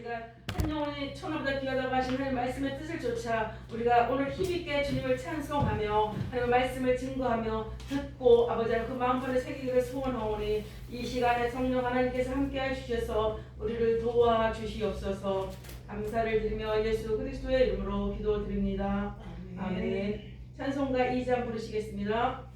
우리가 한 영혼이 천하보다 귀하다고 하신 하나님 말씀의 뜻을 좇아 우리가 오늘 힘있게 주님을 찬송하며 하나님 말씀을 증거하며 듣고 아버지 그 마음판에 새기기를 소원하오니 이 시간에 성령 하나님께서 함께해 주셔서 우리를 도와주시옵소서. 감사를 드리며 예수 그리스도의 이름으로 기도드립니다. 아멘. 찬송가 2장 부르시겠습니다.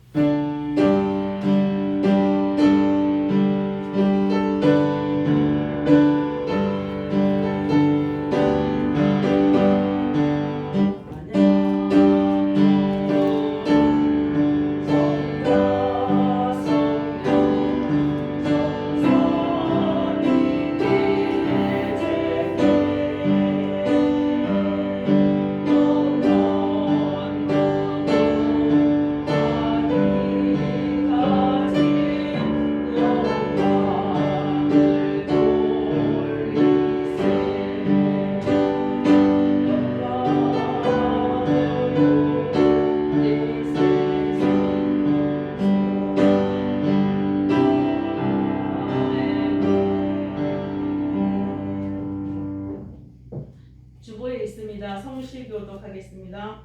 주보에 있습니다. 성실교독 하겠습니다.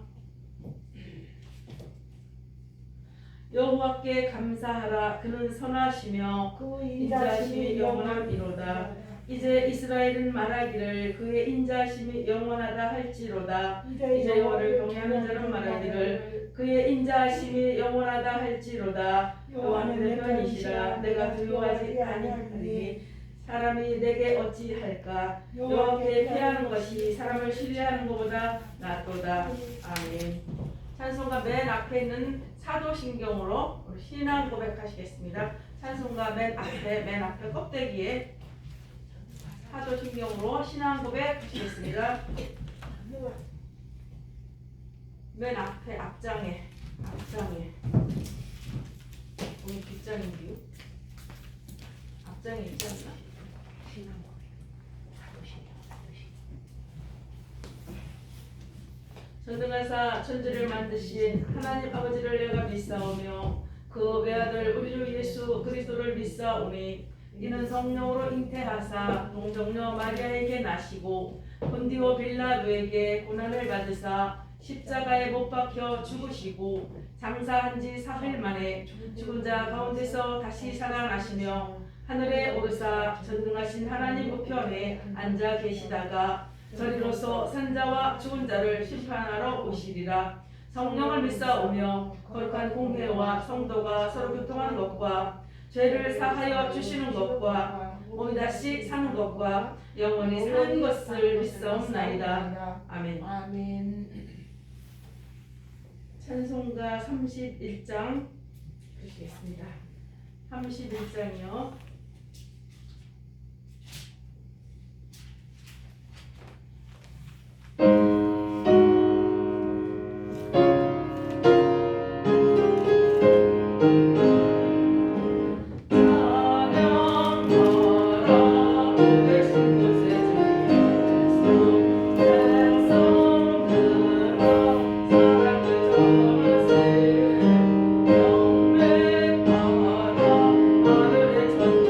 여호와께 감사하라. 그는 선하시며 인자하심이 영원하리로다. 이제 이스라엘은 말하기를 그의 인자하심이 영원하다 할지로다. 이제 여호와를 경외하는 자는 말하기를 그의 인자하심이 영원하다 할지로다. 여호와는 내 편이시라. 내가 두려워하지 아니하리니 사람이 내게 어찌할까. 여호와께 피하는 것이 사람을 신뢰하는 것보다 낫도다. 아멘. 찬송가 맨 앞에 있는 사도신경으로 신앙 고백하시겠습니다. 찬송가 맨 앞에 껍데기에 사도신경으로 신앙 고백하시겠습니다. 맨 앞에 앞장에 오늘 뒷장인데요. 앞장에 있지 않나? 전능하사 천지를 만드신 하나님 아버지를 내가 믿사오며 그 외아들 우리 주 예수 그리스도를 믿사오니 이는 성령으로 잉태하사 동정녀 마리아에게 나시고 본디오 빌라도에게 고난을 받으사 십자가에 못 박혀 죽으시고 장사한 지 사흘 만에 죽은 자 가운데서 다시 살아나시며 하늘에 오르사 전능하신 하나님 우편에 앉아 계시다가 저리로서 산자와 죽은 자를 심판하러 오시리라. 성령을 믿사오며 거룩한 공회와 성도가 서로 교통하는 것과 죄를 사하여 주시는 것과 몸이 다시 사는 것과 영원히 사는 것을 믿사옵나이다. 아멘. 찬송가 31장 보시겠습니다. 31장이요. 하늘의 전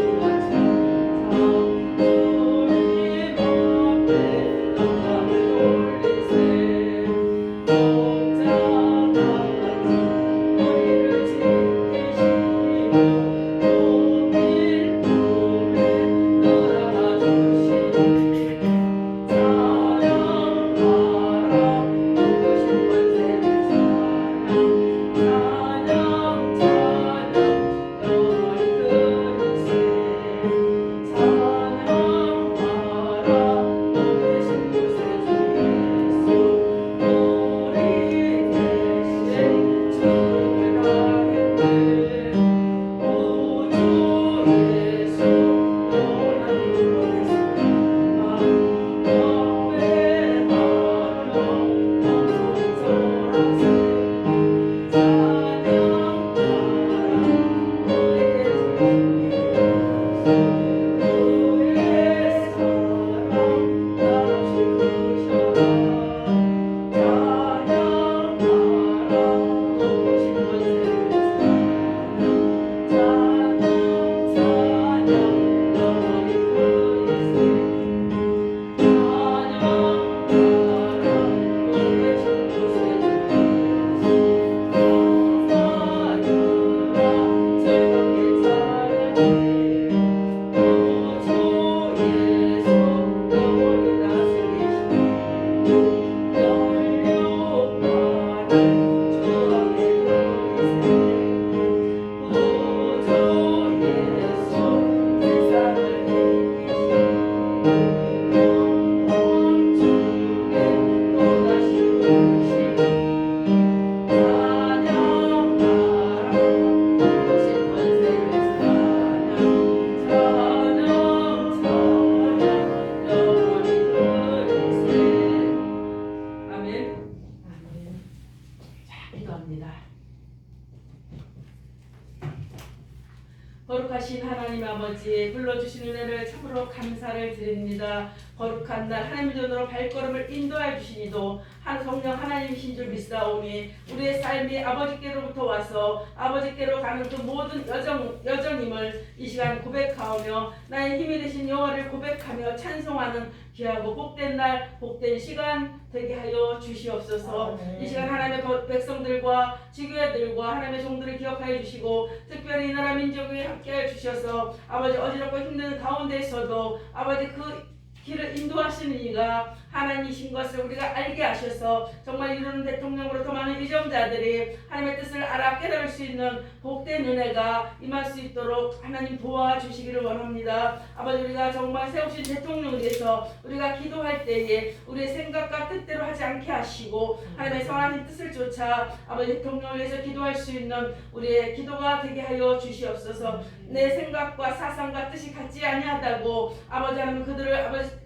주신 은혜를 참으로 감사를 드립니다. 거룩한 날 하나님의 전으로 발걸음을 인도해 주시니도 한 성령 하나님이신 줄 믿사오니 우리의 삶이 아버지께로부터 와서 아버지께로 가는 그 모든 여정임을 이 시간 고백하오며 나의 힘이 되신 여호와를 고백하며 찬송하는 귀하고 복된 날 복된 시간 되게 하여 주시옵소서. 이 시간 하나님의 백성들과 지교회들과 하나님의 종들을 기억하여 주시고 특별히 이 나라 민족에 함께하여 주셔서 아버지 어지럽고 힘든 가운데에서도 아버지 그 길을 인도하시는 이가 하나님이신 것을 우리가 알게 하셔서 정말 이루는 대통령으로 더 많은 유정자들이 하나님의 뜻을 알아 깨달을 수 있는 복된 은혜가 임할 수 있도록 하나님 도와주시기를 원합니다. 아버지 우리가 정말 세우신 대통령에 대해서 우리가 기도할 때에 우리의 생각과 뜻대로 하지 않게 하시고 하나님의 선하신 뜻을 쫓아 아버지 대통령을 위해서 기도할 수 있는 우리의 기도가 되게 하여 주시옵소서. 내 생각과 사상과 뜻이 같지 아니하다고 아버지 하나님 그들을 아버지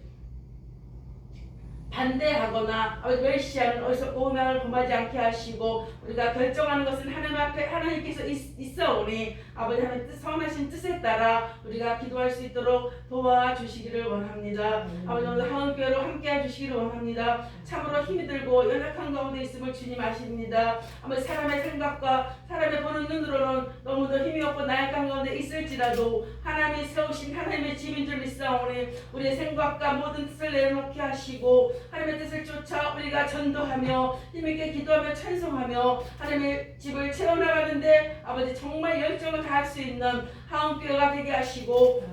반대하거나 멸시하는 어리석고 오명을 범하지 않게 하시고 우리가 결정하는 것은 하나님 앞에 하나님께서 있어오니 아버지 하나님 선하신 뜻에 따라 우리가 기도할 수 있도록 도와주시기를 원합니다. 아버지 오늘 하은교회로 함께해 주시기를 원합니다. 참으로 힘이 들고 연약한 가운데 있음을 주님 아십니다. 아버지 사람의 생각과 사람의 보는 눈으로는 너무도 힘이 없고 나약한 가운데 있을지라도 하나님이 세우신 하나님의 집인 줄 믿사오니 우리의 생각과 모든 뜻을 내놓게 하시고 하나님의 뜻을 쫓아 우리가 전도하며 힘있게 기도하며 찬송하며 하나님의 집을 채워나가는데 아버지 정말 열정을 다할 수 있는 하은교회가 되게 하시고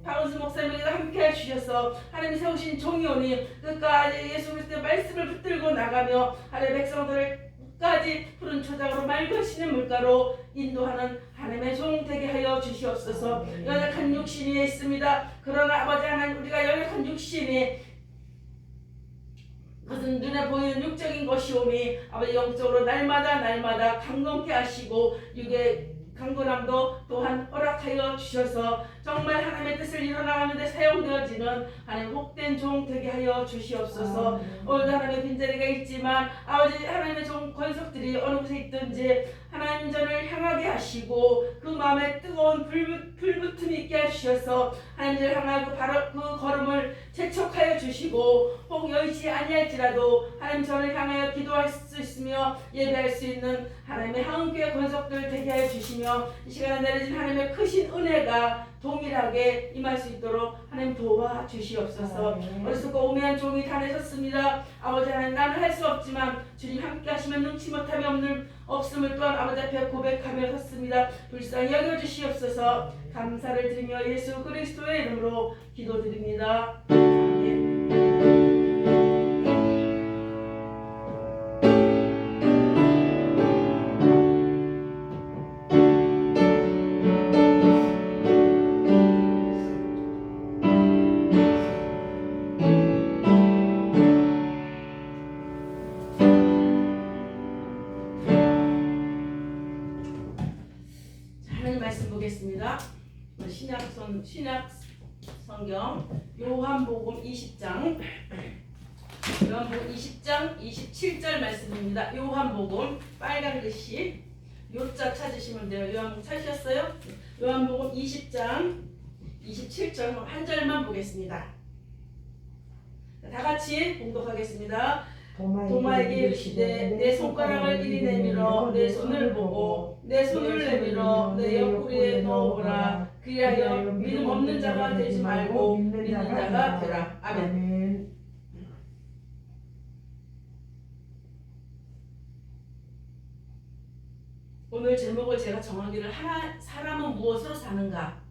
박은수 목사님에게도 함께 해주셔서 하나님 세우신 종이오니 끝까지 예수 그리스도의 말씀을 붙들고 나가며 하나님의 백성들을 끝까지 푸른 초장으로 맑으시는 물가로 인도하는 하나님의 종 되게 하여 주시옵소서. 연약한 육신이 있습니다. 그러나 아버지 하나님 우리가 연약한 육신이 그것은 눈에 보이는 육적인 것이오니 아버지 영적으로 날마다 강건케 하시고 육의 강건함도 또한 허락하여 주셔서 정말 하나님의 뜻을 이뤄나가는데 사용되어지는 하나님 복된 종 되게 하여 주시옵소서. 오늘도 하나님의 빈자리가 있지만 아버지 하나님의 종 권속들이 어느 곳에 있든지 하나님 전을 향하게 하시고 그 마음에 뜨거운 불붙음이 있게 하셔서 하나님을 향하고 바로 그 걸음을 재촉하여 주시고 혹 여의치 아니할지라도 하나님 전을 향하여 기도할 수 있으며 예배할 수 있는 하나님의 하은교회 권속들 되게 하여 주시며 이 시간에 내려진 하나님의 크신 은혜가 동일하게 임할 수 있도록 하나님 도와주시옵소서. 어리석고 오매한 종이 다 내셨습니다. 아버지 하나님 나는 할 수 없지만 주님 함께 하시면 능치 못함이 없음을 또한 아버지 앞에 고백하며 섰습니다. 불쌍히 여겨주시옵소서. 감사를 드리며 예수 그리스도의 이름으로 기도드립니다. 아멘. 보겠습니다. 신약 성경 요한복음 20장 27절 말씀입니다. 요한복음 빨간 글씨 요자 찾으시면 돼요. 요한복음 찾으셨어요? 요한복음 20장 27절 한 절만 보겠습니다. 다 같이 봉독하겠습니다. 도마에게 이르시되 내 손가락을 이리 내밀어 내 손을 보고 내 손을 내밀어 내 옆구리에 넣어보라. 그리하여 믿음 없는 자가 되지 말고 믿는 자가 되라. 아멘. 오늘 제목을 제가 정하기를 사람은 무엇으로 사는가.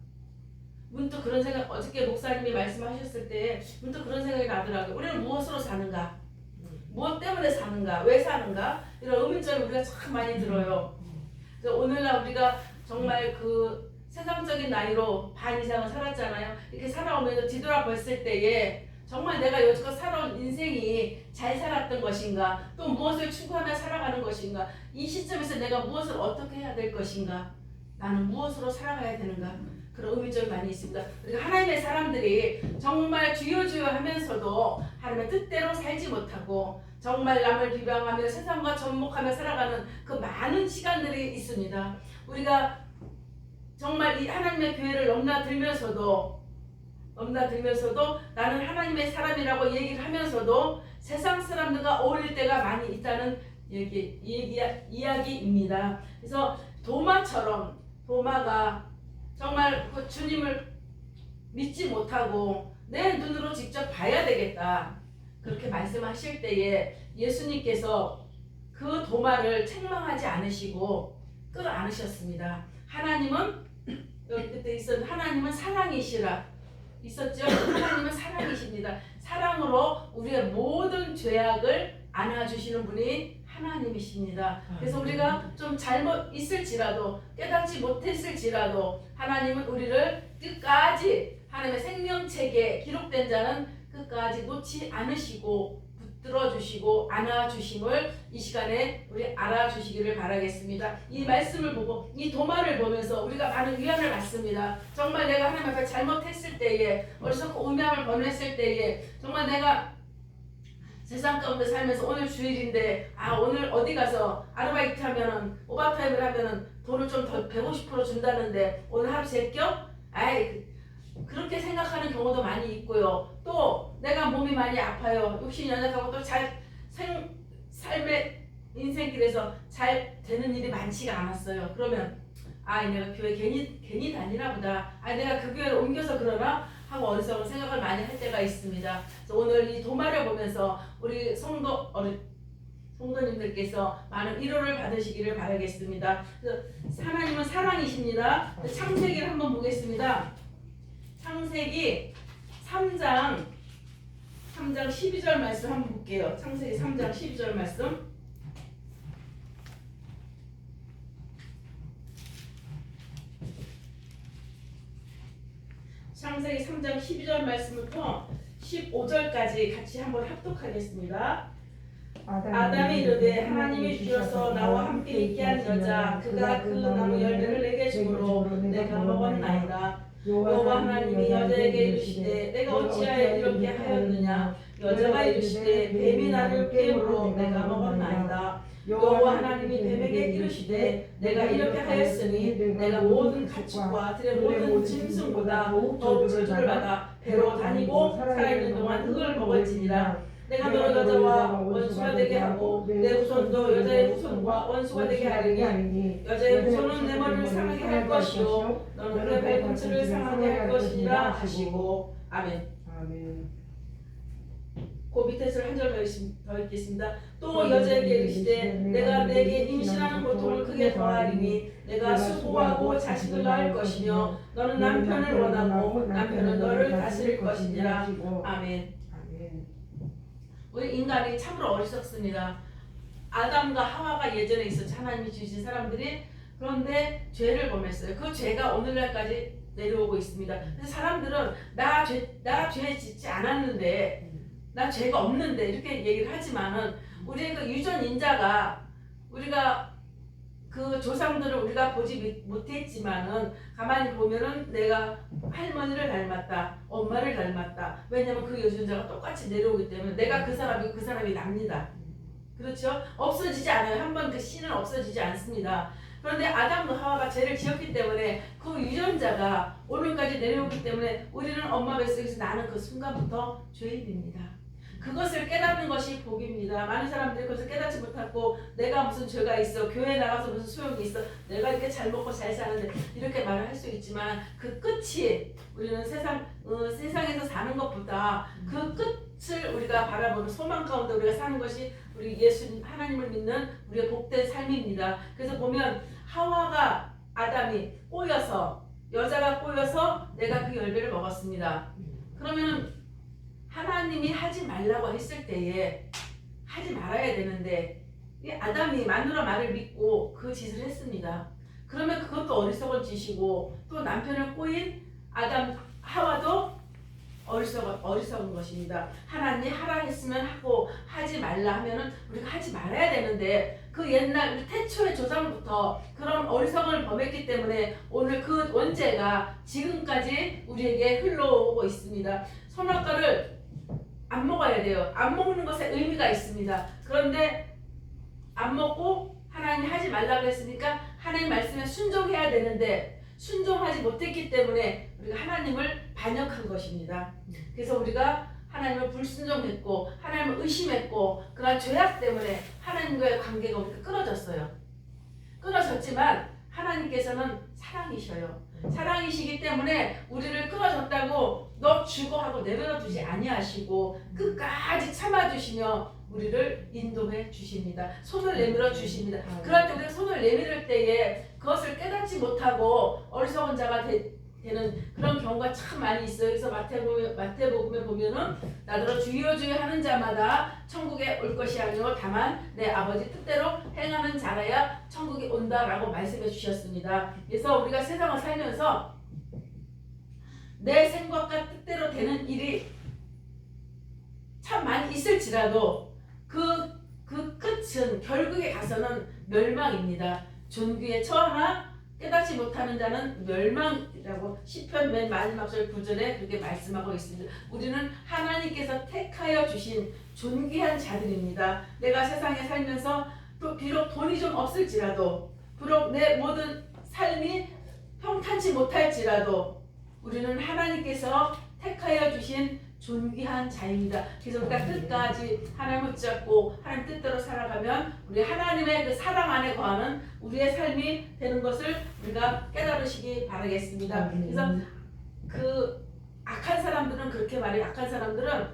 문득 그런 생각, 어저께 목사님이 말씀하셨을 때 문득 그런 생각이 나더라고요. 우리는 무엇으로 사는가? 무엇 때문에 사는가? 왜 사는가? 이런 의문점을 우리가 참 많이 들어요. 그래서 오늘날 우리가 정말 그 세상적인 나이로 반 이상을 살았잖아요. 이렇게 살아오면서 뒤돌아봤을 때에 정말 내가 여지껏 살아온 인생이 잘 살았던 것인가? 또 무엇을 추구하며 살아가는 것인가? 이 시점에서 내가 무엇을 어떻게 해야 될 것인가? 나는 무엇으로 살아가야 되는가? 그런 의미점이 많이 있습니다. 우리가 하나님의 사람들이 정말 주여 하면서도 하나님의 뜻대로 살지 못하고 정말 남을 비방하며 세상과 접목하며 살아가는 그 많은 시간들이 있습니다. 우리가 정말 이 하나님의 교회를 넘나들면서도 넘나들면서도 나는 하나님의 사람이라고 얘기를 하면서도 세상 사람들과 어울릴 때가 많이 있다는 이야기입니다. 그래서 도마처럼 도마가 정말 그 주님을 믿지 못하고 내 눈으로 직접 봐야 되겠다 그렇게 말씀하실 때에 예수님께서 그 도마를 책망하지 않으시고 끌어안으셨습니다. 하나님은 여기 그때 있었던 하나님은 사랑이시라 있었죠. 하나님은 사랑이십니다. 사랑으로 우리의 모든 죄악을 안아주시는 분이 하나님이십니다. 그래서 우리가 좀 잘못 있을지라도 깨닫지 못했을지라도 하나님은 우리를 끝까지 하나님의 생명책에 기록된 자는 끝까지 놓지 않으시고 붙들어주시고 안아주심을 이 시간에 우리 알아주시기를 바라겠습니다. 이 말씀을 보고 이 도마를 보면서 우리가 많은 위안을 받습니다. 정말 내가 하나님 앞에 잘못했을 때에 어리석고 우매함을 범했을 때에 정말 내가 세상 가운데 살면서 오늘 주일인데 오늘 어디 가서 아르바이트 하면은 오버타임을 하면은 돈을 좀 더 150% 준다는데 오늘 하루 제껴? 그렇게 생각하는 경우도 많이 있고요. 또 내가 몸이 많이 아파요. 욕심이 연약하고 또 삶의 인생길에서 잘 되는 일이 많지가 않았어요. 그러면 내가 교회 괜히 다니나 보다. 내가 그 교회를 옮겨서 그러나 하고 어리석은 생각을 많이 할 때가 있습니다. 그래서 오늘 이 도마를 보면서 우리 성도님들께서 많은 위로를 받으시기를 바라겠습니다. 하나님은 사랑이십니다. 창세기를 한번 보겠습니다. 창세기 3장 12절 말씀 한번 볼게요. 창세기 3장 12절 말씀. 창세기 3장 12절 말씀부터 15절까지 같이 한번 합독하겠습니다. 아담이 이르되 하나님이 주셔서 나와 함께 있게 한 여자 그가 그 나무 열매를 내게 주므로 내가 먹었나이다. 여호와 하나님이 여자에게 이르시되 내가 어찌하여 이렇게 하였느냐. 여자가 이르시되 뱀이 나를 꿰므로 내가 먹었나이다. 여호와 하나님이 뱀에게 이르시되 내가 이렇게 하였으니 내가 모든 가축과 들의 모든 짐승보다 더욱 저주를 받아 배로 다니고 살아있는 동안 흙을 먹을지니라. 내가 너를 여자와 원수가 되게 하고 내 후손도 여자의 후손과 원수가 되게 하리니 여자의 후손은 내 머리를 상하게 할 것이요 너는 그의 발꿈치를 상하게 할 것이니라 하시고. 아멘. 그 밑에서 한 절 더 읽겠습니다. 또 여자에게 이르시되 내가 내게 임신하는 고통을 크게 더하리니 내가 수고하고 자식을 낳을 것이며 너는 남편을 원하고 남편은 너를 다스릴 것이니라. 아멘. 우리 인간이 참으로 어리석습니다. 아담과 하와가 예전에 있었죠. 하나님이 주신 사람들이. 그런데 죄를 범했어요. 그 죄가 오늘날까지 내려오고 있습니다. 그래서 사람들은 나 죄 짓지 않았는데 나 죄가 없는데 이렇게 얘기를 하지만은 우리의 그 유전 인자가 우리가 그 조상들을 우리가 보지 못했지만은 가만히 보면은 내가 할머니를 닮았다, 엄마를 닮았다. 왜냐면 그 유전자가 똑같이 내려오기 때문에 내가 그 사람이 납니다. 그렇죠? 없어지지 않아요. 한번 그 씨는 없어지지 않습니다. 그런데 아담과 하와가 죄를 지었기 때문에 그 유전자가 오늘까지 내려오기 때문에 우리는 엄마 뱃속에서 나는 그 순간부터 죄인입니다. 그것을 깨닫는 것이 복입니다. 많은 사람들이 그것을 깨닫지 못하고 내가 무슨 죄가 있어, 교회 나가서 무슨 소용이 있어, 내가 이렇게 잘 먹고 잘 사는데 이렇게 말을 할 수 있지만 그 끝이 우리는 세상에서 사는 것보다 그 끝을 우리가 바라보는 소망 가운데 우리가 사는 것이 우리 예수님 하나님을 믿는 우리의 복된 삶입니다. 그래서 보면 하와가 아담이 꼬여서 여자가 꼬여서 내가 그 열매를 먹었습니다. 그러면은 하나님이 하지 말라고 했을 때에 하지 말아야 되는데 아담이 마누라 말을 믿고 그 짓을 했습니다. 그러면 그것도 어리석은 짓이고 또 남편을 꼬인 아담 하와도 어리석은 것입니다. 하나님이 하라 했으면 하고 하지 말라 하면은 우리가 하지 말아야 되는데 그 옛날 우리 태초의 조상부터 그런 어리석음을 범했기 때문에 오늘 그 원죄가 지금까지 우리에게 흘러오고 있습니다. 선악과를 안 먹어야 돼요. 안 먹는 것에 의미가 있습니다. 그런데 안 먹고 하나님 하지 말라고 했으니까 하나님 말씀에 순종해야 되는데 순종하지 못했기 때문에 우리가 하나님을 반역한 것입니다. 그래서 우리가 하나님을 불순종했고 하나님을 의심했고 그러한 죄악 때문에 하나님과의 관계가 우리가 끊어졌어요. 끊어졌지만 하나님께서는 사랑이셔요. 사랑이시기 때문에 우리를 끊어졌다고 너 죽어 하고 내버려 두지 아니하시고 끝까지 참아주시며 우리를 인도해 주십니다. 손을 내밀어 주십니다. 그럴 때 우리가 손을 내밀을 때에 그것을 깨닫지 못하고 어리석은 자가 되는 그런 경우가 참 많이 있어요. 그래서 마태복음에 보면은 나더러 주여 주여 하는 자마다 천국에 올 것이 아니요 다만 내 아버지 뜻대로 행하는 자라야 천국에 온다라고 말씀해 주셨습니다. 그래서 우리가 세상을 살면서 내 생각과 뜻대로 되는 일이 참 많이 있을지라도 그 끝은 결국에 가서는 멸망입니다. 존귀에 처하나 깨닫지 못하는 자는 멸망이라고 시편 맨 마지막 절 9절에 그렇게 말씀하고 있습니다. 우리는 하나님께서 택하여 주신 존귀한 자들입니다. 내가 세상에 살면서 또 비록 돈이 좀 없을지라도 비록 내 모든 삶이 평탄치 못할지라도 우리는 하나님께서 택하여 주신 존귀한 자입니다. 그래서 우리가 끝까지 하나님을 붙잡고 하나님 뜻대로 살아가면 우리 하나님의 그 사랑 안에 거하는 우리의 삶이 되는 것을 우리가 깨달으시기 바라겠습니다. 그래서 그 악한 사람들은 그렇게 말해요. 악한 사람들은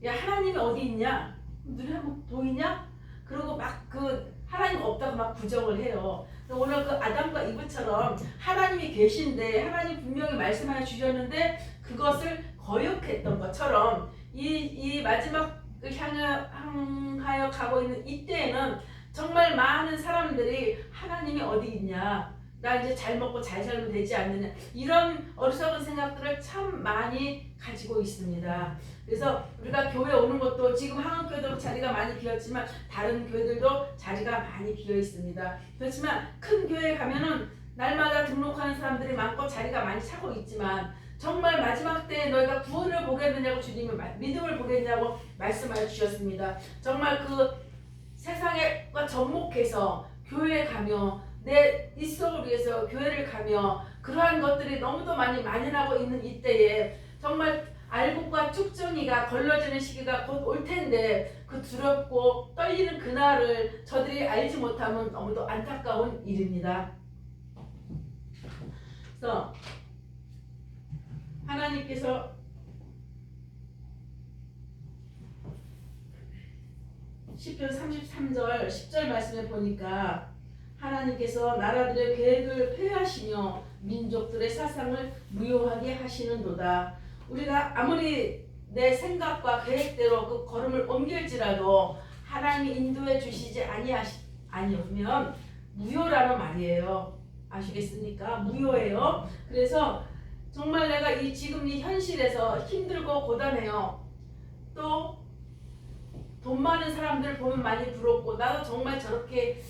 야 하나님이 어디 있냐? 눈에 한번 보이냐? 그리고 막 그 하나님 없다고 막 부정을 해요. 오늘 그 아담과 이브처럼 하나님이 계신데 하나님 분명히 말씀하여 주셨는데 그것을 거역했던 것처럼 이 마지막을 향하여 가고 있는 이때에는 정말 많은 사람들이 하나님이 어디 있냐, 나 이제 잘 먹고 잘 살면 되지 않느냐, 이런 어리석은 생각들을 참 많이 가지고 있습니다. 그래서 우리가 교회 오는 것도 지금 한국교회도 자리가 많이 비었지만 다른 교회들도 자리가 많이 비어 있습니다. 그렇지만 큰 교회에 가면은 날마다 등록하는 사람들이 많고 자리가 많이 차고 있지만 정말 마지막 때에 너희가 구원을 보겠느냐고 주님은 믿음을 보겠냐고 말씀하여 주셨습니다. 정말 그 세상과 접목해서 교회에 가며 내 일속을 위해서 교회를 가며 그러한 것들이 너무도 많이 만연하고 있는 이때에 정말 알곡과 쭉정이가 걸러지는 시기가 곧 올 텐데 그 두렵고 떨리는 그날을 저들이 알지 못하면 너무도 안타까운 일입니다. 그래서 하나님께서 시편 33절 10절 말씀에 보니까 하나님께서 나라들의 계획을 폐하시며 민족들의 사상을 무효하게 하시는도다. 우리가 아무리 내 생각과 계획대로 그 걸음을 옮길지라도 하나님이 인도해 주시지 아니하면 무효라는 말이에요. 아시겠습니까? 무효예요. 그래서 정말 내가 지금 이 현실에서 힘들고 고단해요. 또 돈 많은 사람들 보면 많이 부럽고 나도 정말 저렇게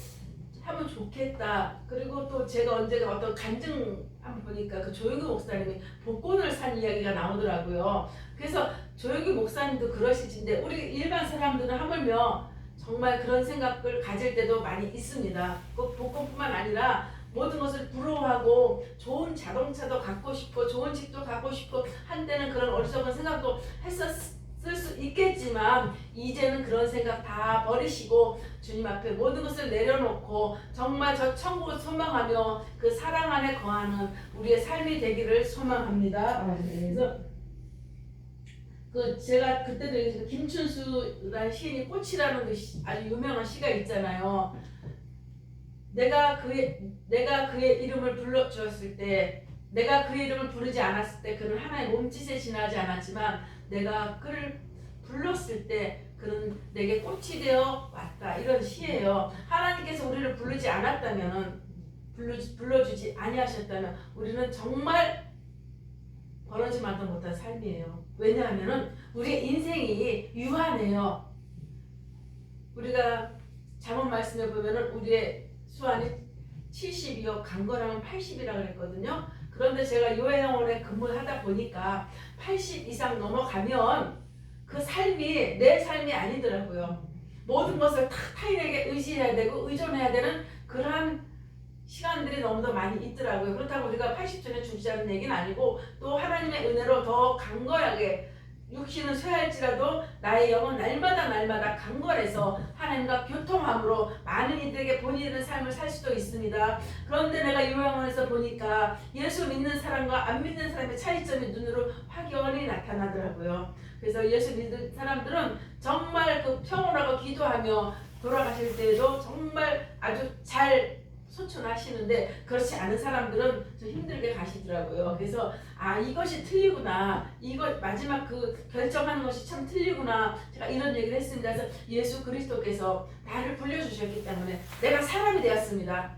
하면 좋겠다. 그리고 또 제가 언제가 어떤 간증 한번 보니까 그 조영규 목사님이 복권을 산 이야기가 나오더라고요. 그래서 조영규 목사님도 그러실진데 우리 일반 사람들은 하물며 정말 그런 생각을 가질 때도 많이 있습니다. 꼭 복권뿐만 아니라 모든 것을 부러워하고 좋은 자동차도 갖고 싶고 좋은 집도 갖고 싶고 한때는 그런 어리석은 생각도 했었을 수 있겠지만 이제는 그런 생각 다 버리시고 주님 앞에 모든 것을 내려놓고 정말 저 천국을 소망하며 그 사랑 안에 거하는 우리의 삶이 되기를 소망합니다. 그래서 그 제가 그때도 김춘수라는 시인이 꽃이라는 그 아주 유명한 시가 있잖아요. 내가 그의 이름을 불러주었을 때, 내가 그의 이름을 부르지 않았을 때 그는 하나의 몸짓에 지나지 않았지만 내가 그를 불렀을 때 그는 내게 꽃이 되어 왔다. 이런 시예요. 하나님께서 우리를 부르지 않았다면, 불러주지 아니하셨다면 우리는 정말 벌어지만도 못한 삶이에요. 왜냐하면 우리의 인생이 유한해요. 우리가 잠언 말씀에 보면은 우리의 수완이 70이요 강건하면 80이라고 그랬거든요. 그런데 제가 요양원에 근무를 하다 보니까 80 이상 넘어가면 그 삶이 내 삶이 아니더라고요. 모든 것을 다 타인에게 의지해야 되고 의존해야 되는 그러한 시간들이 너무도 많이 있더라고요. 그렇다고 우리가 80전에 죽자는 얘기는 아니고 또 하나님의 은혜로 더 강건하게 육신은 쇠할지라도 나의 영은 날마다 강건해서 하나님과 교통함으로 많은 이들에게 본이 되는 삶을 살 수도 있습니다. 그런데 내가 요양원에서 보니까 예수 믿는 사람과 안 믿는 사람의 차이점이 눈으로 확연히 나타나더라고요. 그래서 예수 믿는 사람들은 정말 그 평온하고 기도하며 돌아가실 때에도 정말 아주 잘 소천하시는데 그렇지 않은 사람들은 좀 힘들게 가시더라고요. 그래서 이것이 틀리구나, 이거 마지막 그 결정하는 것이 참 틀리구나, 제가 이런 얘기를 했습니다. 그래서 예수 그리스도께서 나를 불려주셨기 때문에 내가 사람이 되었습니다.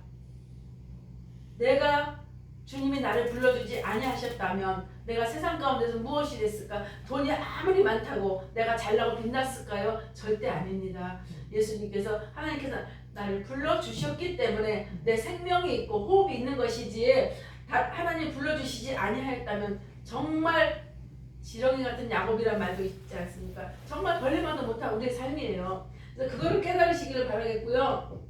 내가 주님이 나를 불러주지 아니하셨다면 내가 세상 가운데서 무엇이 됐을까? 돈이 아무리 많다고 내가 잘나고 빛났을까요? 절대 아닙니다. 예수님께서, 하나님께서 나를 불러주셨기 때문에 내 생명이 있고 호흡이 있는 것이지, 하나님 불러주시지 아니하였다면 정말 지렁이 같은 야곱이란 말도 있지 않습니까? 정말 벌레만도 못한 우리의 삶이에요. 그래서 그거를 깨달으시기를 바라겠고요.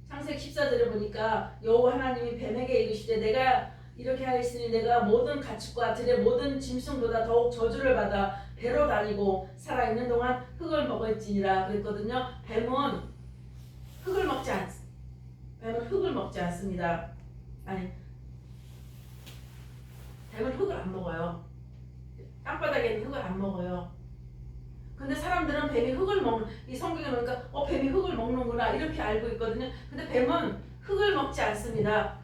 창세기 14절에 보니까 여호와 하나님이 뱀에게 이르시되 내가 이렇게 하였으니 내가 모든 가축과 들의 모든 짐승보다 더욱 저주를 받아 배로 다니고 살아있는 동안 흙을 먹을지니라 그랬거든요. 뱀은 흙을 먹지 않습니다. 아니, 뱀은 흙을 안 먹어요. 땅바닥에 있는 흙을 안 먹어요. 근데 사람들은 뱀이 흙을 먹는, 이 성경에 보니까 뱀이 흙을 먹는구나 이렇게 알고 있거든요. 근데 뱀은 흙을 먹지 않습니다.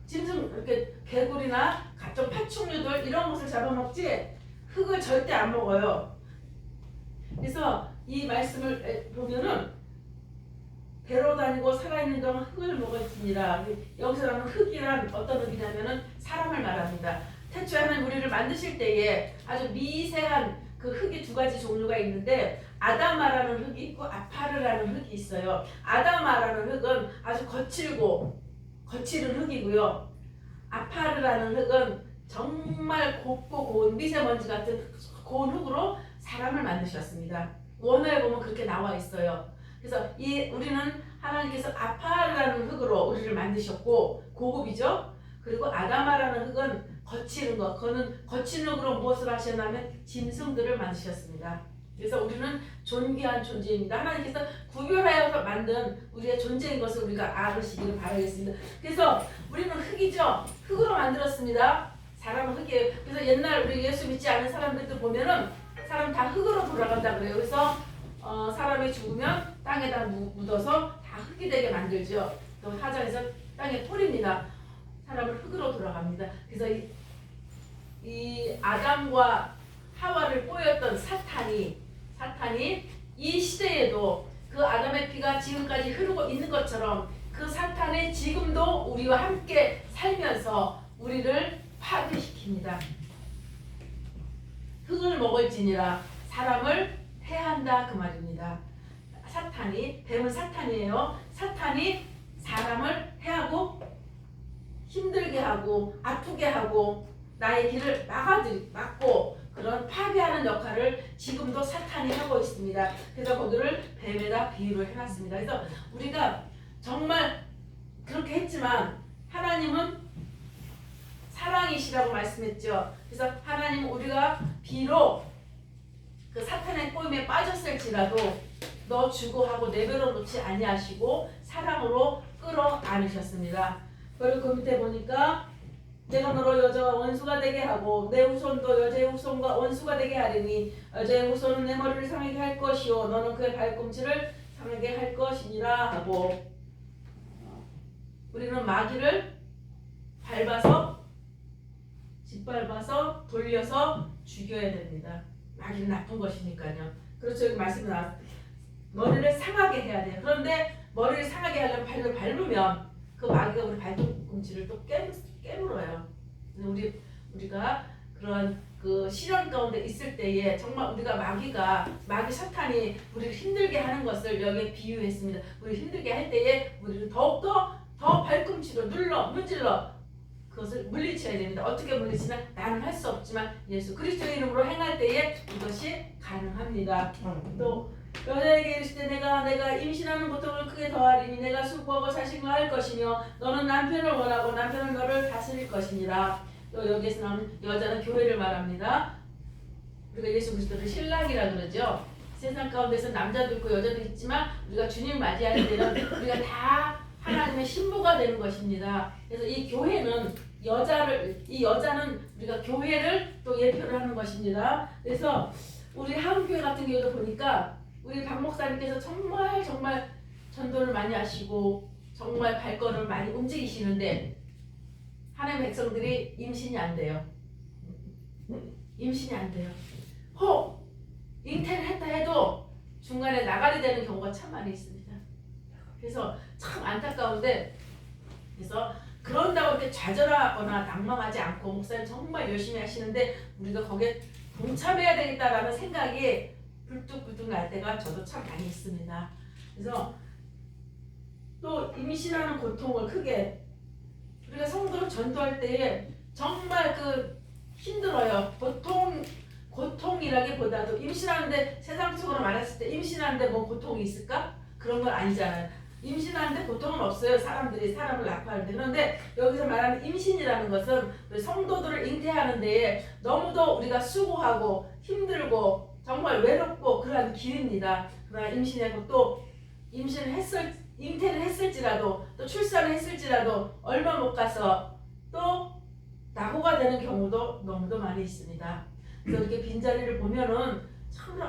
짐승, 이렇게 개구리나 각종 파충류들 이런 것을 잡아먹지 흙을 절대 안 먹어요. 그래서 이 말씀을 보면은 배로 다니고 살아있는 동안 흙을 먹을지니라. 여기서 나오는 흙이란 어떤 흙이냐면은 사람을 말합니다. 태초에 하나님 우리를 만드실 때에 아주 미세한 그 흙이 두 가지 종류가 있는데, 아다마라는 흙이 있고 아파르라는 흙이 있어요. 아다마라는 흙은 아주 거칠은 흙이고요. 아파르라는 흙은 정말 곱고 고운 미세먼지 같은 고운 흙으로 사람을 만드셨습니다. 원어에 보면 그렇게 나와 있어요. 그래서 우리는 하나님께서 아파르라는 흙으로 우리를 만드셨고 고급이죠. 그리고 아다마라는 흙은 거칠은 것, 그거는 거친 흙으로 무엇을 하셨냐면 짐승들을 만드셨습니다. 그래서 우리는 존귀한 존재입니다. 하나님께서 구별하여서 만든 우리의 존재인 것을 우리가 알으시기를 바라겠습니다. 그래서 우리는 흙이죠. 흙으로 만들었습니다. 사람은 흙이에요. 그래서 옛날 우리 예수 믿지 않은 사람들도 보면은 사람 다 흙으로 돌아간다 그래요. 그래서 사람이 죽으면 땅에다 묻어서 다 흙이 되게 만들죠. 또 하장에서 땅에 뿌립니다. 사람을 흙으로 돌아갑니다. 그래서 이 아담과 하와를 꼬였던 사탄이 이 시대에도 그 아담의 피가 지금까지 흐르고 있는 것처럼 그 사탄이 지금도 우리와 함께 살면서 우리를 파괴시킵니다. 흙을 먹을지니라 사람을 해한다 그 말입니다. 뱀은 사탄이에요. 사탄이 사람을 해하고 힘들게 하고 아프게 하고 나의 길을 막고 그런 파괴하는 역할을 지금도 사탄이 하고 있습니다. 그래서 거기를 뱀에다 비유를 해놨습니다. 그래서 우리가 정말 그렇게 했지만 하나님은 사랑이시라고 말씀했죠. 그래서 하나님은 우리가 비록 그 사탄의 꼬임에 빠졌을지라도 너 주고 하고 내버려 놓지 아니하시고 사랑으로 끌어안으셨습니다. 그리고 그 밑에 보니까 내가 너로 여자와 원수가 되게 하고 내 후손도 여자의 후손과 원수가 되게 하리니 여자의 후손은 내 머리를 상하게 할 것이요 너는 그의 발꿈치를 상하게 할 것이니라 하고, 우리는 마귀를 짓밟아서 돌려서 죽여야 됩니다. 마귀는 나쁜 것이니까요. 그렇죠. 여기 말씀이 나왔어요. 머리를 상하게 해야 돼요. 그런데 머리를 상하게 하려면 발을 밟으면 그 마귀가 우리 발꿈치를 또 깨물어요. 우리가 그런 그 시련 가운데 있을 때에 정말 우리가 마귀 사탄이 우리를 힘들게 하는 것을 여기에 비유했습니다. 우리 힘들게 할 때에 우리를 더욱더 더 발꿈치로 문질러 그것을 물리쳐야 됩니다. 어떻게 물리치나 나는 할 수 없지만 예수 그리스도의 이름으로 행할 때에 이것이 가능합니다. 또 여자에게 이르실 때 내가 임신하는 고통을 크게 더하리니 내가 수고하고 자식을 할 것이며 너는 남편을 원하고 남편은 너를 다스릴 것이니라. 또 여기에서 나오는 여자는 교회를 말합니다. 우리가 예수 그리스도를 신랑이라 그러죠. 세상 가운데서 남자도 있고 여자도 있지만 우리가 주님 맞이할 때는 우리가 다 하나님의 신부가 되는 것입니다. 그래서 이 교회는 이 여자는 우리가 교회를 또 예표를 하는 것입니다. 그래서 우리 한국교회 같은 경우도 보니까 우리 박 목사님께서 정말 전도를 많이 하시고 정말 발걸음을 많이 움직이시는데 하나님의 백성들이 임신이 안 돼요. 임신이 안 돼요. 혹 잉태를 했다 해도 중간에 나가리 되는 경우가 참 많이 있습니다. 그래서 참 안타까운데, 그래서 그런다고 이렇게 좌절하거나 낙망하지 않고 목사님 정말 열심히 하시는데 우리가 거기에 동참해야 되겠다라는 생각이 불뚝불뚝 날 때가 저도 참 많이 있습니다. 그래서 또 임신하는 고통을 크게 우리가 성도를 전도할 때에 정말 힘들어요. 고통이라기보다도 임신하는데 세상적으로 말했을 때 임신하는데 뭐 고통이 있을까? 그런 건 아니잖아요. 임신하는데 고통은 없어요. 사람을 낳고하는데. 그런데 여기서 말하는 임신이라는 것은 우리 성도들을 잉태하는 데에 너무도 우리가 수고하고 힘들고 정말 외롭고 그러한 길입니다. 그러나 임신하고 또 잉태를 했을지라도 또 출산을 했을지라도 얼마 못 가서 또 낙오가 되는 경우도 너무도 많이 있습니다. 그래서 이렇게 빈자리를 보면은 참으로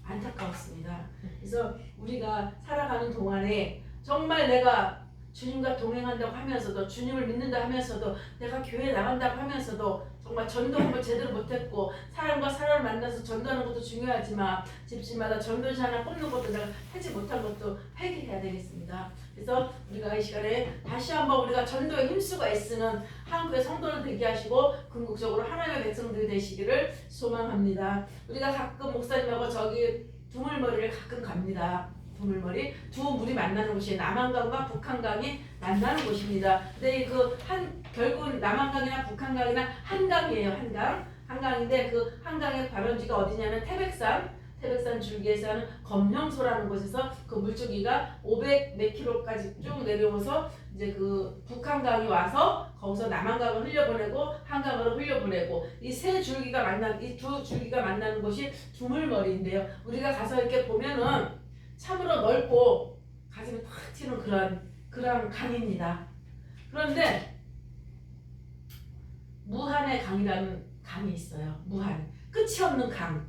안타깝습니다. 그래서 우리가 살아가는 동안에 정말 내가 주님과 동행한다고 하면서도 주님을 믿는다 하면서도 내가 교회 나간다고 하면서도 정말 전도한 걸 제대로 못했고 사람과 사람을 만나서 전도하는 것도 중요하지만 집집마다 전도지 하나 뽑는 것도 내가 하지 못한 것도 회개해야 되겠습니다. 그래서 우리가 이 시간에 다시 한번 우리가 전도에 힘쓰고 애쓰는 한국의 성도를 되게 하시고 궁극적으로 하나님의 백성들이 되시기를 소망합니다. 우리가 가끔 목사님하고 저기 두물머리를 가끔 갑니다. 두물머리 두 물이 만나는 곳이 남한강과 북한강이 만나는 곳입니다. 근데 결국은 남한강이나 북한강이나 한강이에요. 한강인데 그 한강의 발원지가 어디냐면 태백산 줄기에서 하는 검령소라는 곳에서 그 물줄기가 500몇 킬로까지 쭉 내려오면서 이제 그 북한강이 와서 거기서 남한강을 흘려보내고 한강으로 흘려보내고 이 두 줄기가 만나는 곳이 두물머리인데요. 우리가 가서 이렇게 보면은 참으로 넓고 가슴이 탁 튀는 그런 강입니다. 그런데 무한의 강이라는 강이 있어요. 무한 끝이 없는 강.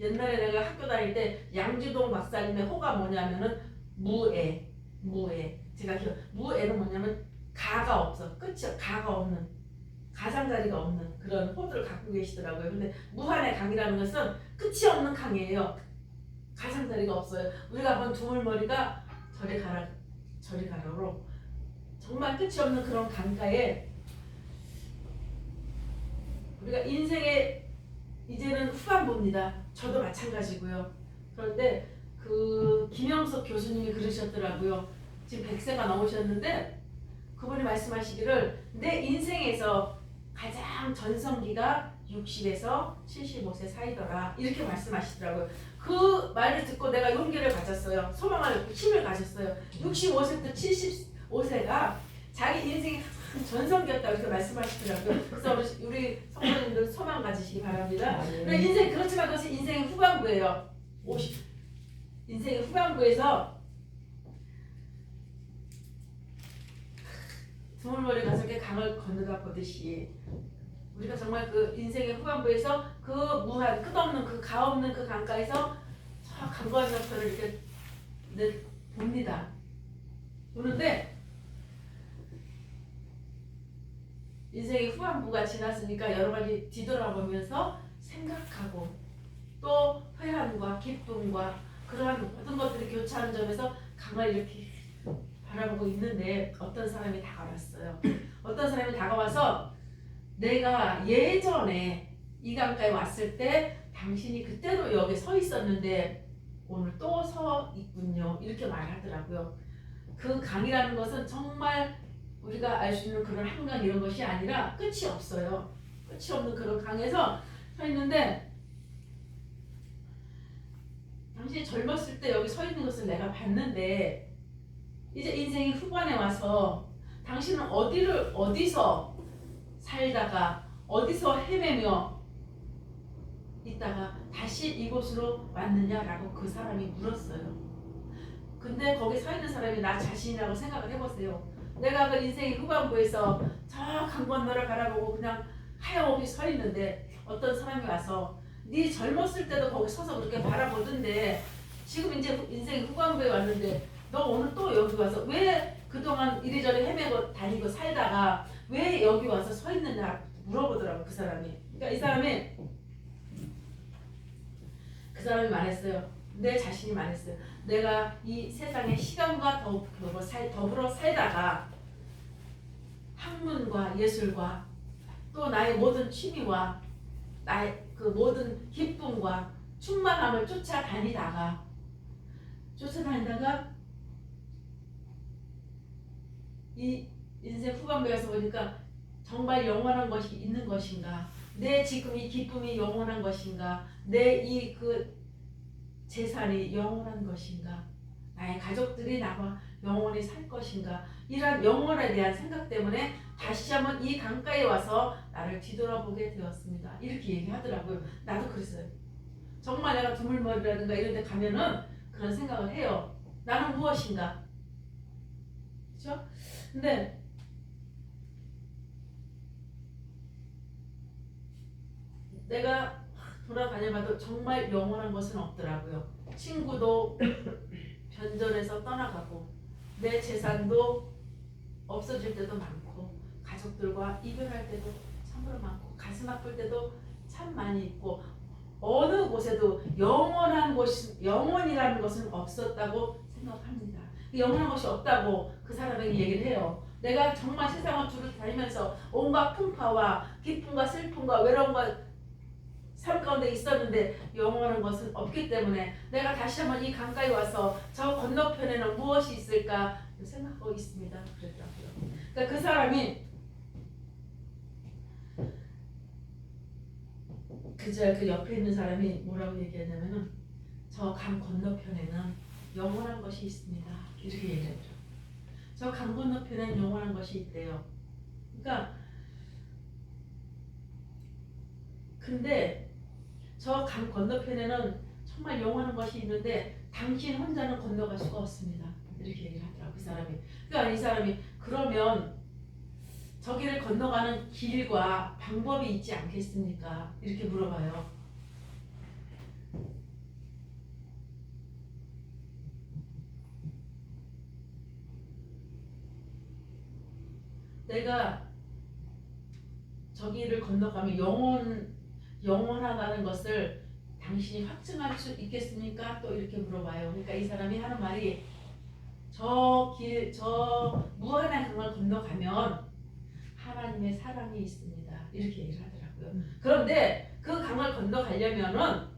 옛날에 내가 학교 다닐 때 양주동 박사님의 호가 뭐냐면은 무애. 제가 무애는 뭐냐면 가가 없어. 가가 없는, 가장자리가 없는 그런 호를 갖고 계시더라고요. 근데 무한의 강이라는 것은 끝이 없는 강이에요. 가장자리가 없어요. 우리가 본 두물머리가 저리 가라로 정말 끝이 없는 그런 강가에 우리가 인생의 이제는 후반부입니다. 저도 마찬가지고요. 그런데 김영석 교수님이 그러셨더라고요. 지금 100세가 넘으셨는데 그분이 말씀하시기를 내 인생에서 가장 전성기가 60에서 75세 사이더라 이렇게 말씀하시더라고요. 그 말을 듣고 내가 용기를 가졌어요. 소망을 힘을 가졌어요. 65세부터 75세가 자기 인생의 전성기였다고 이렇게 말씀하시더라고요. 그래서 우리 성도님들 소망 가지시기 바랍니다. 인생 그렇지만 그것이 인생의 후반부예요. 인생의 후반부에서 두물머리 가서 이렇게 강을 건너가 보듯이 우리가 정말 그 인생의 후반부에서 그 무한 끝없는 그 가없는 그 강가에서 저 강과정표를 이렇게 봅니다. 보는데 인생의 후반부가 지났으니까 여러 가지 뒤돌아보면서 생각하고 또 회한과 기쁨과 그러한 모든 것들이 교차하는 점에서 강을 이렇게 바라보고 있는데 어떤 사람이 다가왔어요. 어떤 사람이 다가와서 내가 예전에 이 강가에 왔을 때 당신이 그때도 여기 서 있었는데 오늘 또 서 있군요. 이렇게 말하더라고요. 그 강이라는 것은 정말 우리가 알 수 있는 그런 한강 이런 것이 아니라 끝이 없어요. 끝이 없는 그런 강에서 서 있는데 당신이 젊었을 때 여기 서 있는 것을 내가 봤는데 이제 인생이 후반에 와서 당신은 어디서 살다가 어디서 헤매며 있다가 다시 이곳으로 왔느냐라고 그 사람이 물었어요. 근데 거기 서 있는 사람이 나 자신이라고 생각을 해보세요. 내가 그 인생의 후반부에서 저 강 건너를 바라보고 그냥 하염없이 서 있는데 어떤 사람이 와서 네 젊었을 때도 거기 서서 그렇게 바라보던데 지금 이제 인생의 후반부에 왔는데 너 오늘 또 여기 와서 왜 그동안 이리저리 헤매고 다니고 살다가 왜 여기 와서 서 있느냐 물어보더라고 그 사람이. 그러니까 그 사람이 말했어요. 내 자신이 말했어요. 내가 이 세상에 시간과 더불어 살다가 학문과 예술과 또 나의 모든 취미와 나의 그 모든 기쁨과 충만함을 쫓아다니다가 이 인생 후반부에 서 보니까 정말 영원한 것이 있는 것인가, 내 지금 이 기쁨이 영원한 것인가, 내 이 그 재산이 영원한 것인가, 나의 가족들이 나와 영원히 살 것인가, 이러한 영원에 대한 생각 때문에 다시 한번 이 강가에 와서 나를 뒤돌아보게 되었습니다. 이렇게 얘기하더라고요. 나도 그랬어요. 정말 내가 두물머리라든가 이런 데 가면은 그런 생각을 해요. 나는 무엇인가? 그렇죠? 근데 내가 돌아다녀봐도 정말 영원한 것은 없더라고요. 친구도 변전해서 떠나가고 내 재산도 없어질 때도 많고 가족들과 이별할 때도 참으로 많고 가슴 아플 때도 참 많이 있고 어느 곳에도 영원이라는 것은 없었다고 생각합니다. 영원한 것이 없다고 그 사람에게 얘기를 해요. 내가 정말 세상을 두루 다니면서 온갖 풍파와 기쁨과 슬픔과 외로움과 삶 가운데 있었는데 영원한 것은 없기 때문에 내가 다시 한번 이 강가에 와서 저 건너편에는 무엇이 있을까 생각하고 있습니다. 그랬다고요. 그러니까 그 사람이 그 옆에 있는 사람이 뭐라고 얘기했냐면은 저 강 건너편에는 영원한 것이 있습니다. 이렇게 얘기했죠. 저 강 건너편에는 영원한 것이 있대요. 그러니까 근데 저 강 건너편에는 정말 영원한 것이 있는데 당신 혼자는 건너갈 수가 없습니다. 이렇게 얘기를 하더라고요. 그 사람이. 그러니까 이 사람이 그러면 저기를 건너가는 길과 방법이 있지 않겠습니까? 이렇게 물어봐요. 내가 저기를 건너가면 영원하다는 것을 당신이 확증할 수 있겠습니까? 또 이렇게 물어봐요. 그러니까 이 사람이 하는 말이 저 무한한 강을 건너가면 하나님의 사랑이 있습니다. 이렇게 얘기를 하더라고요. 그런데 그 강을 건너가려면은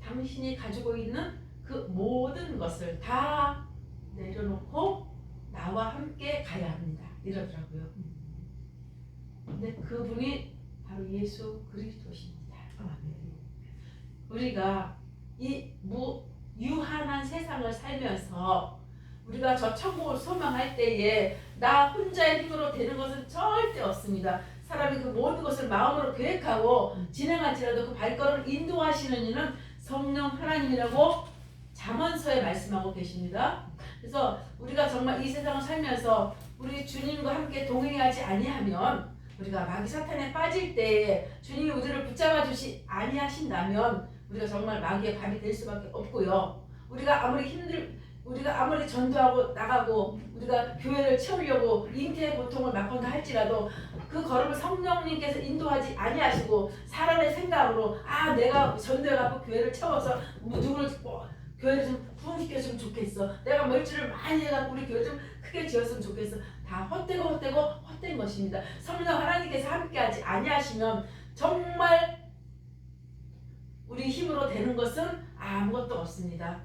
당신이 가지고 있는 그 모든 것을 다 내려놓고 나와 함께 가야 합니다. 이러더라고요. 근데 그분이 바로 예수 그리스도십니다. 우리가 이 유한한 세상을 살면서 우리가 저 천국을 소망할 때에 나 혼자의 힘으로 되는 것은 절대 없습니다. 사람이 그 모든 것을 마음으로 계획하고 진행할지라도 그 발걸음을 인도하시는 이는 성령 하나님이라고 잠언서에 말씀하고 계십니다. 그래서 우리가 정말 이 세상을 살면서 우리 주님과 함께 동행하지 아니하면 우리가 마귀 사탄에 빠질 때에 주님이 우리를 붙잡아 주시 아니하신다면 우리가 정말 마귀의 밤이 될 수밖에 없고요. 우리가 아무리 전도하고 나가고 우리가 교회를 채우려고 잉태의 고통을 맡건다 할지라도 그 걸음을 성령님께서 인도하지 아니하시고 사람의 생각으로 내가 전도해갖고 교회를 채워서 누구를 교회를 좀 부흥시켰으면 좋겠어. 내가 멀지를 많이 해갖고 우리 교회 좀 크게 지었으면 좋겠어. 다 헛된 것입니다. 성령 하나님께서 함께하지 아니하시면 정말 우리 힘으로 되는 것은 아무것도 없습니다.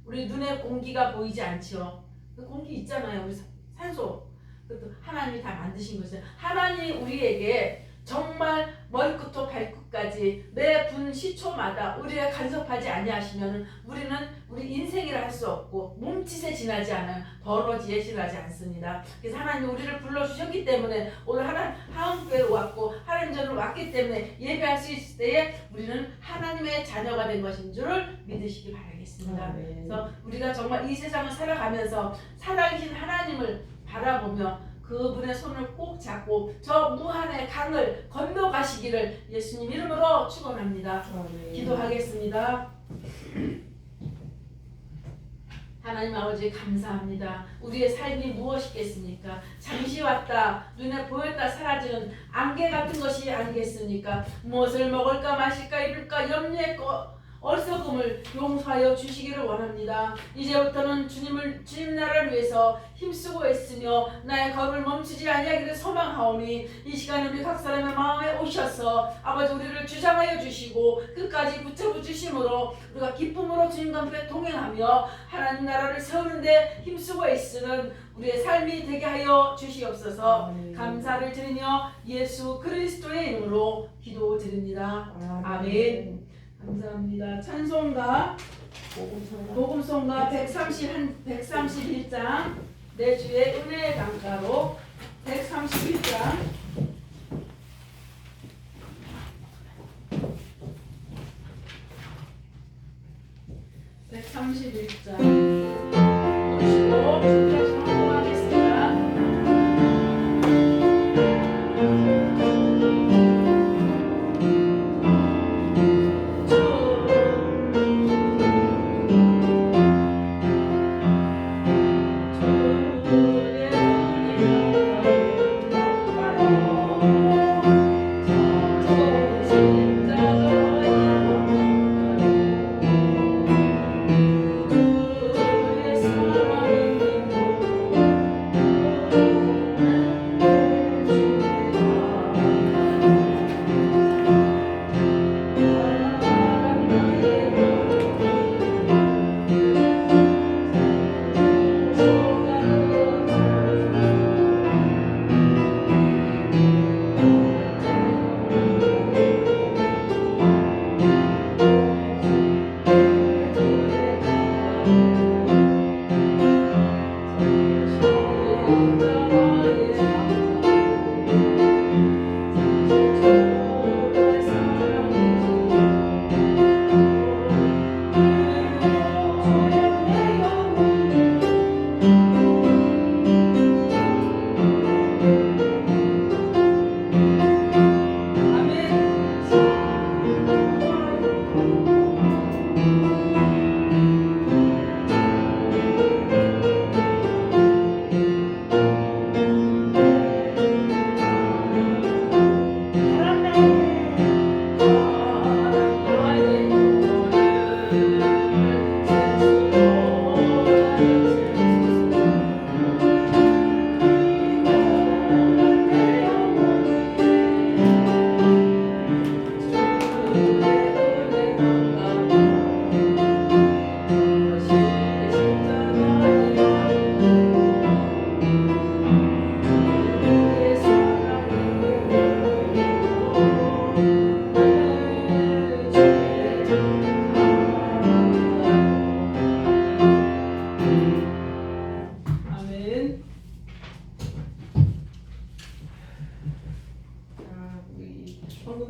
우리 눈에 공기가 보이지 않지요. 그 공기 있잖아요. 우리 산소. 그것도 하나님이 다 만드신 것이에요. 하나님이 우리에게 정말 머리끝부터 발끝까지 매 분 시초마다 우리가 간섭하지 아니하시면 우리는 우리 인생이라 할 수 없고 몸짓에 지나지 않아요. 버러지에 지나지 않습니다. 그래서 하나님이 우리를 불러주셨기 때문에 오늘 하나님께로 왔고 하나님 전으로 왔기 때문에 예배할 수 있을 때에 우리는 하나님의 자녀가 된 것인 줄을 믿으시기 바라겠습니다. 그래서 우리가 정말 이 세상을 살아가면서 살아계신 하나님을 바라보며 그분의 손을 꼭 잡고 저 무한의 강을 건너가시기를 예수님 이름으로 축원합니다. 기도하겠습니다. 하나님 아버지 감사합니다. 우리의 삶이 무엇이겠습니까? 잠시 왔다 눈에 보였다 사라지는 안개 같은 것이 아니겠습니까? 무엇을 먹을까 마실까 입을까 염려의 어리석음을 용서하여 주시기를 원합니다. 이제부터는 주님 나라를 위해서 힘쓰고 있으며 나의 걸음을 멈추지 아니하기를 소망하오니 이 시간 우리 각 사람의 마음에 오셔서 아버지 우리를 주장하여 주시고 끝까지 붙잡아 주심으로 우리가 기쁨으로 주님과 함께 동행하며 하나님 나라를 세우는데 힘쓰고 있으는 우리의 삶이 되게 하여 주시옵소서. 감사를 드리며 예수 그리스도의 이름으로 기도드립니다. 아멘. 감사합니다. 찬송가 복음송가 131장 내 주의 은혜의 강가로 131장 보시고 준비하시면 하겠습니다.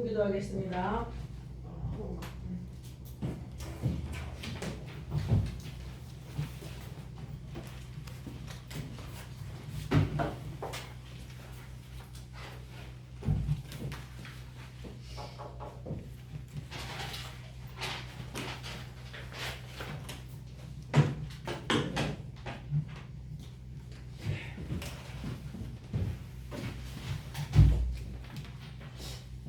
기도하겠습니다.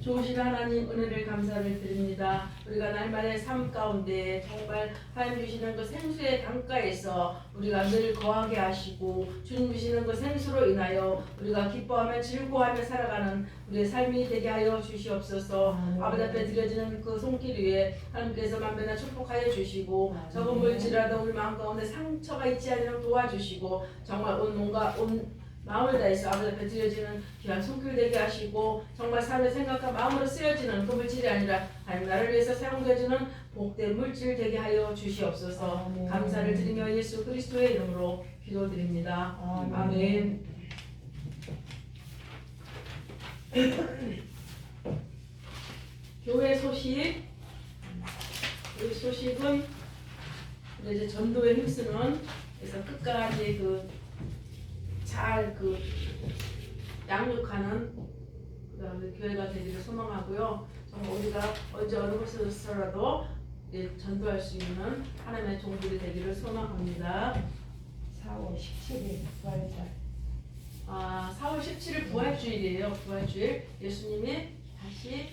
좋으신 하나님 은혜를 감사를 드립니다. 우리가 날마다의 삶 가운데 정말 하나님 주시는 그 생수의 강가에서 우리가 늘 거하게 하시고 주님 주시는 그 생수로 인하여 우리가 기뻐하며 즐거워하며 살아가는 우리의 삶이 되게 하여 주시옵소서. 아버지 앞에 드려지는 그 손길 위에 하나님께서 만면에 축복하여 주시고 적은 물질이라도 우리 마음 가운데 상처가 있지 않도록 도와주시고 정말 온 마음을 다해서 아버지 앞에 드려지는 귀한 손길 되게 하시고 정말 삶을 생각한 마음으로 쓰여지는 그 물질이 아니라 하나님 나를 위해서 사용되어지는 복된 물질 되게 하여 주시옵소서. 아멘. 감사를 드리며 예수 그리스도의 이름으로 기도드립니다. 아멘. 교회 소식. 이 소식은 이제 전도에 힘쓰는 그래서 끝까지 잘 양육하는 그다음에 교회가 되기를 소망하고요. 정말 우리가 언제 어느 곳에서라도 전도할 수 있는 하나님의 종들이 되기를 소망합니다. 4월 17일 부활절. 4월 17일 부활주일이에요. 부활주일 예수님이 다시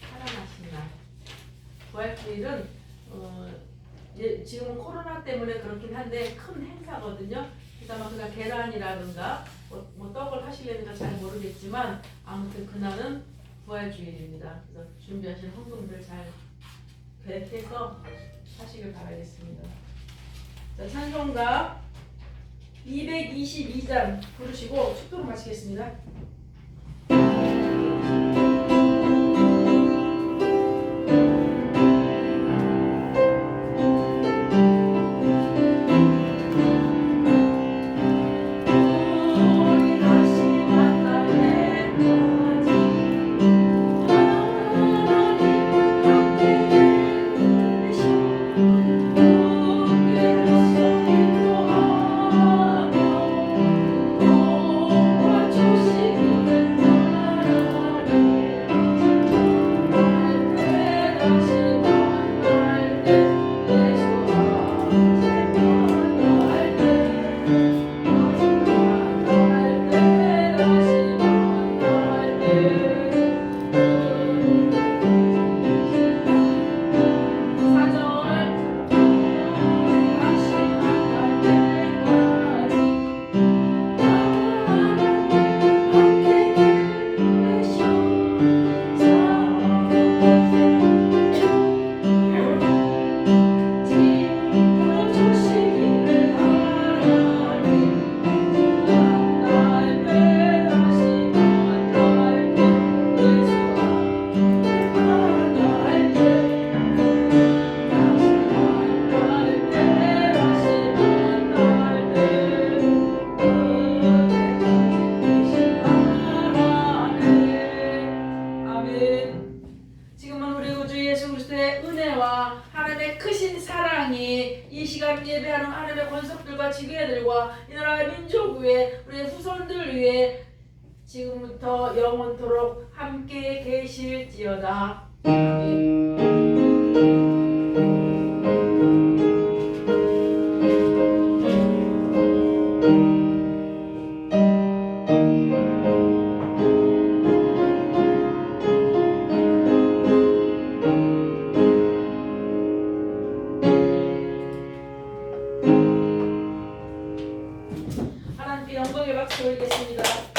살아나신 날. 부활주일은 지금은 코로나 때문에 그렇긴 한데 큰 행사거든요. 그러니까 그냥 계란이라든가 뭐 떡을 하시려니까 잘 모르겠지만 아무튼 그날은 부활주일입니다. 그래서 준비하신 헌금들 잘 계획해서 하시길 바라겠습니다. 자, 찬송가 222장 부르시고 축도로 마치겠습니다. 지금은 우리 구주 예수 그리스도의 은혜와 하나님의 크신 사랑이 이 시간 예배하는 하나님의 권속들과 지교회들과 이 나라의 민족 위에 우리의 후손들 위에 지금부터 영원토록 함께 계실지어다. 아멘. 하나님께 영광의 박수 올리겠습니다.